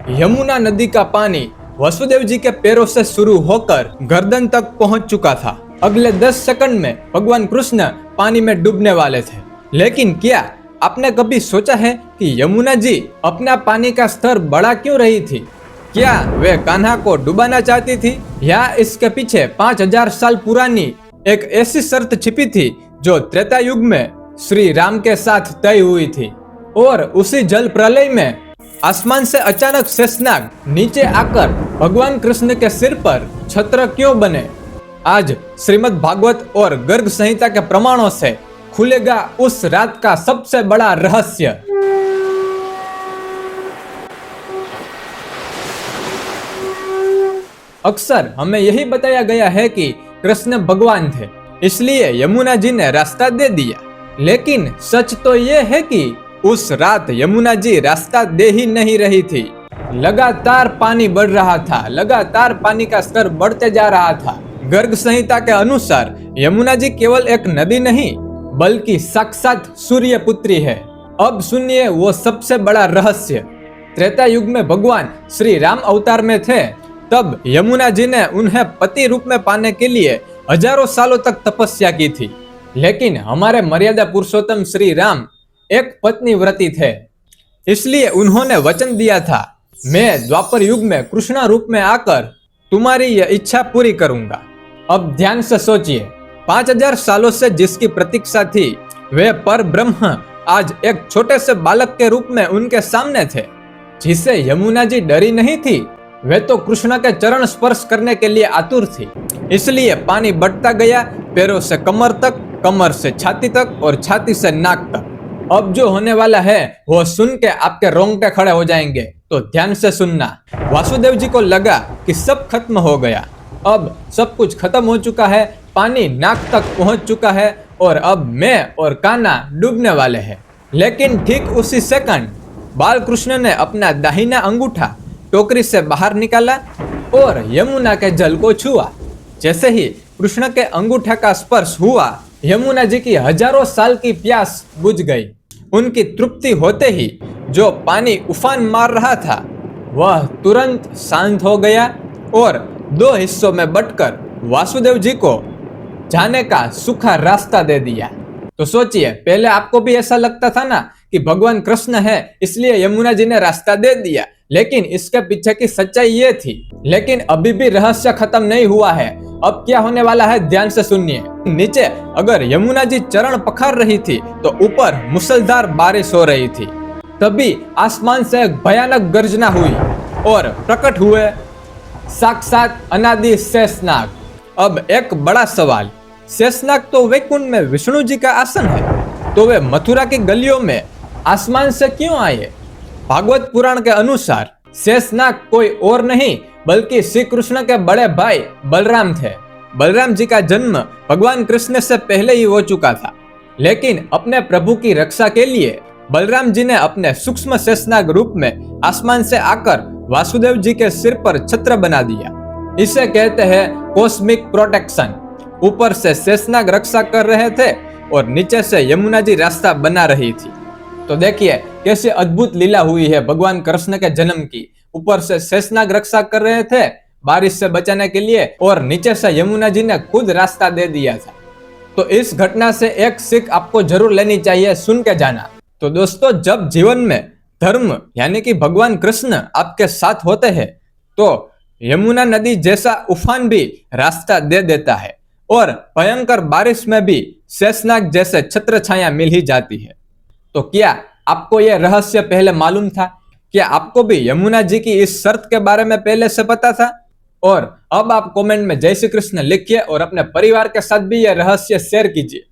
यमुना नदी का पानी वसुदेव जी के पैरों से शुरू होकर गर्दन तक पहुंच चुका था। अगले 10 सेकंड में भगवान कृष्ण पानी में डूबने वाले थे। लेकिन क्या आपने कभी सोचा है कि यमुना जी अपना पानी का स्तर बढ़ा क्यों रही थी? क्या वे कान्हा को डुबाना चाहती थी या इसके पीछे 5000 साल पुरानी एक ऐसी शर्त छिपी थी जो त्रेता युग में श्री राम के साथ तय हुई थी? और उसी जल प्रलय में आसमान से अचानक शेषनाग नीचे आकर भगवान कृष्ण के सिर पर छत्र क्यों बने? आज श्रीमद् भागवत और गर्ग संहिता के प्रमाणों से खुलेगा उस रात का सबसे बड़ा रहस्य। अक्सर हमें यही बताया गया है कि कृष्ण भगवान थे, इसलिए यमुना जी ने रास्ता दे दिया। लेकिन सच तो ये है कि उस रात यमुना जी रास्ता दे ही नहीं रही थी। लगातार पानी बढ़ रहा था, लगातार पानी का स्तर बढ़ते जा रहा था। गर्ग संहिता के अनुसार यमुना जी केवल एक नदी नहीं बल्कि साक्षात सूर्य पुत्री है। अब सुनिए वो सबसे बड़ा रहस्य। त्रेता युग में भगवान श्री राम अवतार में थे, तब यमुना जी ने उन्हें पति रूप में पाने के लिए हजारों सालों तक तपस्या की थी। लेकिन हमारे मर्यादा पुरुषोत्तम श्री राम एक पत्नी व्रती थे, इसलिए उन्होंने वचन दिया था, मैं द्वापर युग में कृष्ण रूप में आकर तुम्हारी यह इच्छा पूरी करूंगा। अब ध्यान से सोचिए, 5000 सालों से जिसकी प्रतीक्षा थी वे पर ब्रह्म आज एक छोटे से बालक के रूप में उनके सामने थे। जिसे यमुना जी डरी नहीं थी, वे तो कृष्ण के चरण स्पर्श करने के लिए आतुर थी। इसलिए पानी बढ़ता गया, पैरों से कमर तक, कमर से छाती तक और छाती से नाक तक। अब जो होने वाला है वो सुन के आपके रोंगटे खड़े हो जाएंगे, तो ध्यान से सुनना। वासुदेव जी को लगा कि सब खत्म हो गया, अब सब कुछ खत्म हो चुका है, पानी नाक तक पहुंच चुका है और अब मैं और कान्हा डूबने वाले हैं। लेकिन ठीक उसी सेकंड बाल कृष्ण ने अपना दाहिना अंगूठा टोकरी से बाहर निकाला और यमुना के जल को छुआ। जैसे ही कृष्ण के अंगूठा का स्पर्श हुआ, यमुना जी की हजारों साल की प्यास बुझ गई। उनकी तृप्ति होते ही जो पानी उफान मार रहा था वह तुरंत शांत हो गया और 2 हिस्सों में बंटकर वासुदेव जी को जाने का सूखा रास्ता दे दिया। तो सोचिए, पहले आपको भी ऐसा लगता था ना कि भगवान कृष्ण है इसलिए यमुना जी ने रास्ता दे दिया, लेकिन इसके पीछे की सच्चाई ये थी। लेकिन अभी भी रहस्य खत्म नहीं हुआ है। अब क्या होने वाला है, ध्यान से सुनिए। नीचे अगर यमुना जी चरण पखार रही थी तो ऊपर मूसलधार बारिश हो रही थी। तभी आसमान से एक भयानक गर्जना हुई और प्रकट हुए साक्षात अनादि शेषनाग। अब एक बड़ा सवाल, शेषनाग तो वैकुंठ में विष्णु जी का आसन है, तो वे मथुरा की गलियों में आसमान से क्यों आए? भागवत पुराण के अनुसार शेषनाग कोई और नहीं बल्कि श्री कृष्ण के बड़े भाई बलराम थे। बलराम जी का जन्म भगवान कृष्ण से पहले ही हो चुका था, लेकिन अपने प्रभु की रक्षा के लिए बलराम जी ने अपने सूक्ष्म शेषनाग रूप में आसमान से आकर वासुदेव जी के सिर पर छत्र बना दिया। इसे कहते हैं कॉस्मिक प्रोटेक्शन। ऊपर से शेषनाग रक्षा कर रहे थे और नीचे से यमुना जी रास्ता बना रही थी। तो देखिए कैसे अद्भुत लीला हुई है भगवान कृष्ण के जन्म की। ऊपर से शेषनाग रक्षा कर रहे थे बारिश से बचाने के लिए, और नीचे से यमुना जी ने खुद रास्ता दे दिया था। तो इस घटना से एक सीख आपको जरूर लेनी चाहिए, सुन के जाना। तो दोस्तों, जब जीवन में धर्म यानी कि भगवान कृष्ण आपके साथ होते हैं तो यमुना नदी जैसा उफान भी रास्ता दे देता है और भयंकर बारिश में भी शेषनाग जैसे छत्र छाया मिल ही जाती है। तो क्या आपको यह रहस्य पहले मालूम था? क्या आपको भी यमुना जी की इस शर्त के बारे में पहले से पता था? और अब आप कमेंट में जय श्री कृष्ण लिखिए और अपने परिवार के साथ भी यह रहस्य शेयर कीजिए।